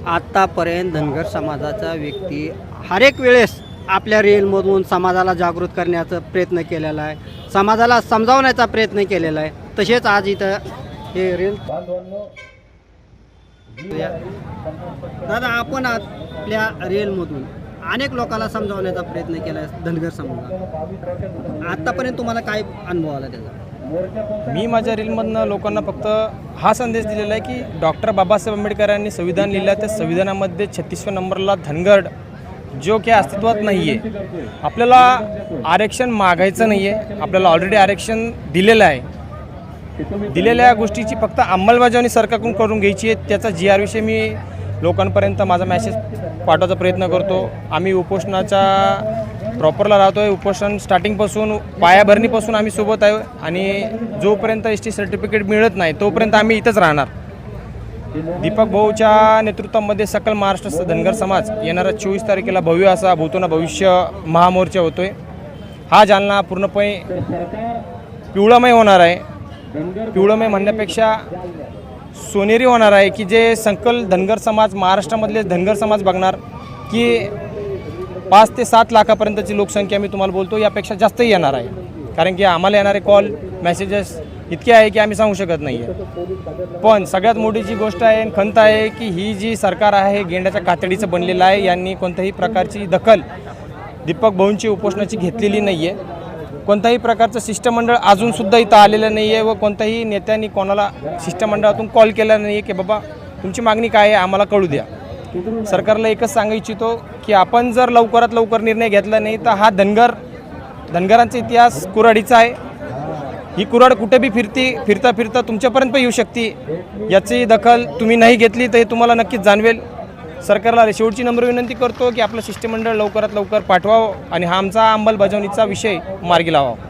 आत्तापर्यंत धनगर समाजाचा व्यक्ती हर एक वेळेस आपल्या रेलमधून समाजाला जागृत करण्याचा प्रयत्न केलेला आहे, समाजाला समजावण्याचा प्रयत्न केलेला आहे. तसेच आज इथं हे रेल दादा, आपण आपल्या रेलमधून अनेक लोकांना समजावण्याचा प्रयत्न केला आहे धनगर समाजाला. आत्तापर्यंत तुम्हाला काय अनुभव आला त्याचा? मी माझ्या रीलमधनं लोकांना फक्त हा संदेश दिलेला आहे की डॉक्टर बाबासाहेब आंबेडकरांनी संविधान लिहिलं, त्या संविधानामध्ये 36व्या नंबरला धनगर जो की अस्तित्वात नाही आहे. आपल्याला आरक्षण मागायचं नाही आहे, आपल्याला ऑलरेडी आरक्षण दिलेलं आहे. दिलेल्या गोष्टीची फक्त अंमलबजावणी सरकारकडून करून घ्यायची आहे. त्याचा GR विषयी मी लोकांपर्यंत माझा मेसेज पाठवायचा प्रयत्न करतो. आम्ही उपोषणाच्या प्रॉपरला राहतो आहे. उपोषण स्टार्टिंगपासून पायाभरणीपासून आम्ही सोबत आहे आणि जोपर्यंत ST सर्टिफिकेट मिळत नाही तोपर्यंत आम्ही इथंच राहणार. दीपक भाऊच्या नेतृत्वामध्ये सकल महाराष्ट्र धनगर समाज येणाऱ्या 24 तारखेला भव्य असा भूतोना भविष्य महामोर्चा होतो आहे. हा जालना पूर्णपणे पिवळमय होणार आहे. पिवळमय म्हणण्यापेक्षा सोनेरी होणार आहे की जे सकल धनगर समाज महाराष्ट्रामधले धनगर समाज बघणार की 5 ते 7 लाखापर्यंतची लोकसंख्या मी तुम्हाला बोलतो, यापेक्षा जास्तही येणार आहे. कारण की आम्हाला येणारे कॉल मेसेजेस इतके आहे की आम्ही सांगू शकत नाही आहे. पण सगळ्यात मोठी जी गोष्ट आहे आणि खंत आहे की ही जी सरकार आहे हे गेंड्याच्या कातडीचं बनलेलं आहे. यांनी कोणत्याही प्रकारची दखल दीपक भाऊंची उपोषणाची घेतलेली नाही आहे. कोणत्याही प्रकारचं शिष्टमंडळ अजूनसुद्धा इथं आलेलं नाही आहे व कोणत्याही नेत्यांनी कोणाला शिष्टमंडळातून कॉल केला नाही आहे की बाबा तुमची मागणी काय आहे आम्हाला कळू द्या. सरकारला एकच सांगू इच्छितो की आपण जर लवकरात लवकर निर्णय घेतला नाही तर हा धनगरांचा इतिहास कुऱ्हाडीचा आहे. ही कुऱ्हाड कुठे बी फिरता फिरता तुमच्यापर्यंत येऊ शकते. याची दखल तुम्ही नाही घेतली तर हे तुम्हाला नक्कीच जाणवेल. सरकारला शेवटची नम्र विनंती करतो की आपलं शिष्टमंडळ लवकरात लवकर पाठवावं आणि हा आमचा अंमलबजावणीचा विषय मार्गी लावावा.